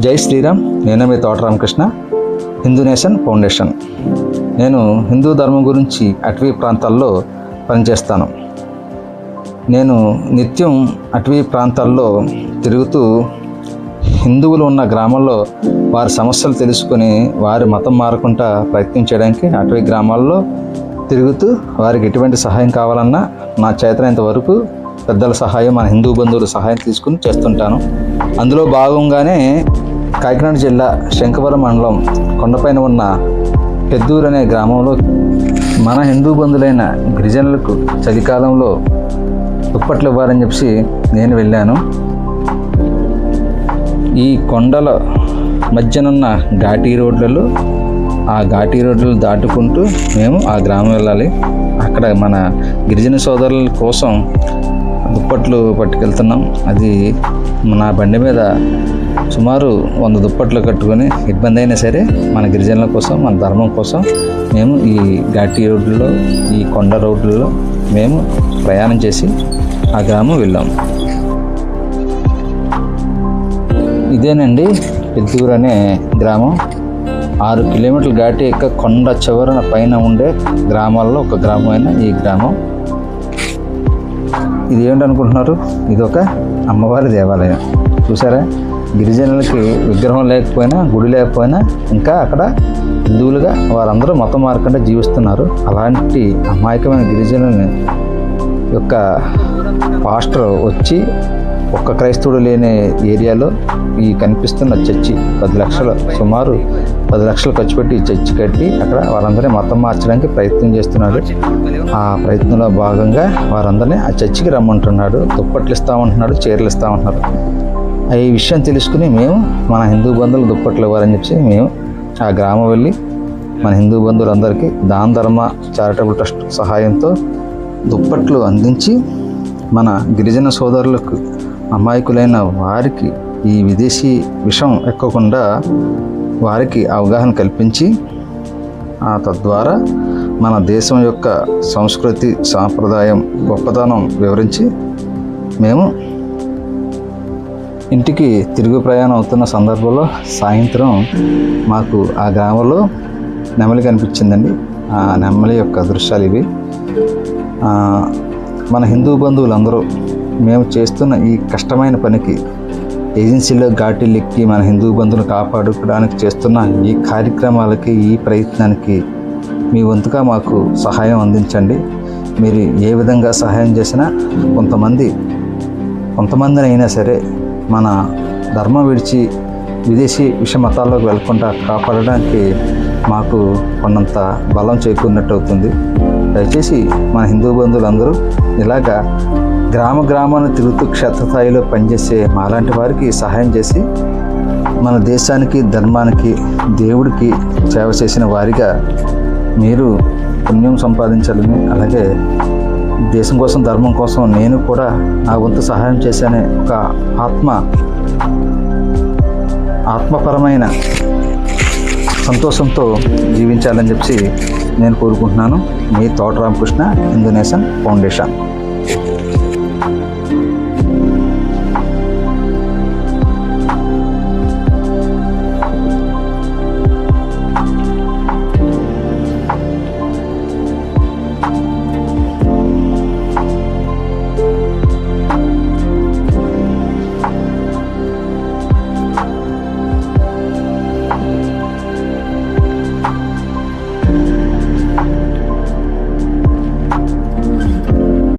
జై శ్రీరామ్. నేను మీ తోట రామకృష్ణ, హిందూ నేషన్ ఫౌండేషన్. నేను హిందూ ధర్మం గురించి అటవీ ప్రాంతాల్లో పనిచేస్తాను. నేను నిత్యం అటవీ ప్రాంతాల్లో తిరుగుతూ హిందువులు ఉన్న గ్రామాల్లో వారి సమస్యలు తెలుసుకొని వారి మతం మారకుండా ప్రయత్నం చేయడానికి అటవీ గ్రామాల్లో తిరుగుతూ వారికి ఎటువంటి సహాయం కావాలన్నా నా చేతనంత వరకు పెద్దల సహాయం, మన హిందూ బంధువుల సహాయం తీసుకుని చేస్తుంటాను. అందులో భాగంగానే కాకినాడ జిల్లా శంఖవరం మండలం కొండపైన ఉన్న పెద్దూరు అనే గ్రామంలో మన హిందూ బంధువులైన గిరిజనులకు చలికాలంలో దుప్పట్లు ఇవ్వాలని చెప్పి నేను వెళ్ళాను. ఈ కొండల మధ్యనున్న ఘాటీ రోడ్లలో, ఆ ఘాటీ రోడ్లు దాటుకుంటూ మేము ఆ గ్రామం వెళ్ళాలి. అక్కడ మన గిరిజన సోదరుల కోసం దుప్పట్లు పట్టుకెళ్తున్నాం. అది నా బండి మీద సుమారు 100 దుప్పట్లు కట్టుకొని ఇబ్బంది అయినా సరే మన గిరిజనుల కోసం, మన ధర్మం కోసం మేము ఈ ఘాటీ రోడ్లలో, ఈ కొండ రోడ్లలో మేము ప్రయాణం చేసి ఆ గ్రామం వెళ్ళాము. ఇదేనండి పెద్దూరు అనే గ్రామం. 6 కిలోమీటర్ల ఘాటీ ఎక్క కొండ చివరన పైన ఉండే గ్రామాల్లో ఒక గ్రామమైన ఈ గ్రామం. ఇది ఏంటనుకుంటున్నారు? ఇది ఒక అమ్మవారి దేవాలయం. చూసారా, గిరిజనులకి విగ్రహం లేకపోయినా, గుడి లేకపోయినా ఇంకా అక్కడ హిందువులుగా వారందరూ మతం మారకుండా జీవిస్తున్నారు. అలాంటి అమాయకమైన గిరిజనులని యొక్క పాస్టర్ వచ్చి ఒక్క క్రైస్తవుడు లేని ఏరియాలో ఈ కనిపిస్తున్న చర్చి 10 లక్షలు, సుమారు 10 లక్షలు ఖర్చు పెట్టి ఈ చర్చి కట్టి అక్కడ వారందరినీ మతం మార్చడానికి ప్రయత్నం చేస్తున్నాడు. ఆ ప్రయత్నంలో భాగంగా వారందరినీ ఆ చర్చికి రమ్మంటున్నాడు. దుప్పట్లు ఇస్తామంటున్నాడు, చీరలు ఇస్తామంటున్నాడు. ఈ విషయం తెలుసుకుని మేము మన హిందూ బంధువులు దుప్పట్లు ఇవ్వాలని చెప్పి మేము ఆ గ్రామం వెళ్ళి మన హిందూ బంధువులందరికీ దాన ధర్మ చారిటబుల్ ట్రస్ట్ సహాయంతో దుప్పట్లు అందించి మన గిరిజన సోదరులకు, అమాయకులైన వారికి ఈ విదేశీ విషం ఎక్కకుండా వారికి అవగాహన కల్పించి తద్వారా మన దేశం యొక్క సంస్కృతి, సాంప్రదాయం, గొప్పతనం వివరించి మేము ఇంటికి తిరుగు ప్రయాణం అవుతున్న సందర్భంలో సాయంత్రం మాకు ఆ గ్రామంలో నెమలి కనిపించిందండి. ఆ నెమలి యొక్క దృశ్యాలు ఇవి. మన హిందూ బంధువులందరూ మేము చేస్తున్న ఈ కష్టమైన పనికి, ఏజెన్సీలో ఘాటీలు ఎక్కి మన హిందూ బంధువులను కాపాడుకోవడానికి చేస్తున్న ఈ కార్యక్రమాలకి, ఈ ప్రయత్నానికి మీ వంతుగా మాకు సహాయం అందించండి. మీరు ఏ విధంగా సహాయం చేసినా కొంతమందిని అయినా సరే మన ధర్మం విడిచి విదేశీ విష మతాల్లోకి వెళ్లకుండా కాపాడడానికి మాకు కొన్నంత బలం చేకూరినట్టు అవుతుంది. దయచేసి మన హిందూ బంధువులందరూ ఇలాగా గ్రామాన్ని తిరుగుతూ క్షేత్రస్థాయిలో పనిచేసే మాలాంటి వారికి సహాయం చేసి మన దేశానికి, ధర్మానికి, దేవుడికి సేవ చేసిన వారిగా మీరు పుణ్యం సంపాదించాలని, అలాగే దేశం కోసం, ధర్మం కోసం నేను కూడా నా వంతు సహాయం చేశానే ఒక ఆత్మపరమైన సంతోషంతో జీవించాలని చెప్పి నేను కోరుకుంటున్నాను. మీ తోట రామకృష్ణ, హిందూ నేషన్ ఫౌండేషన్.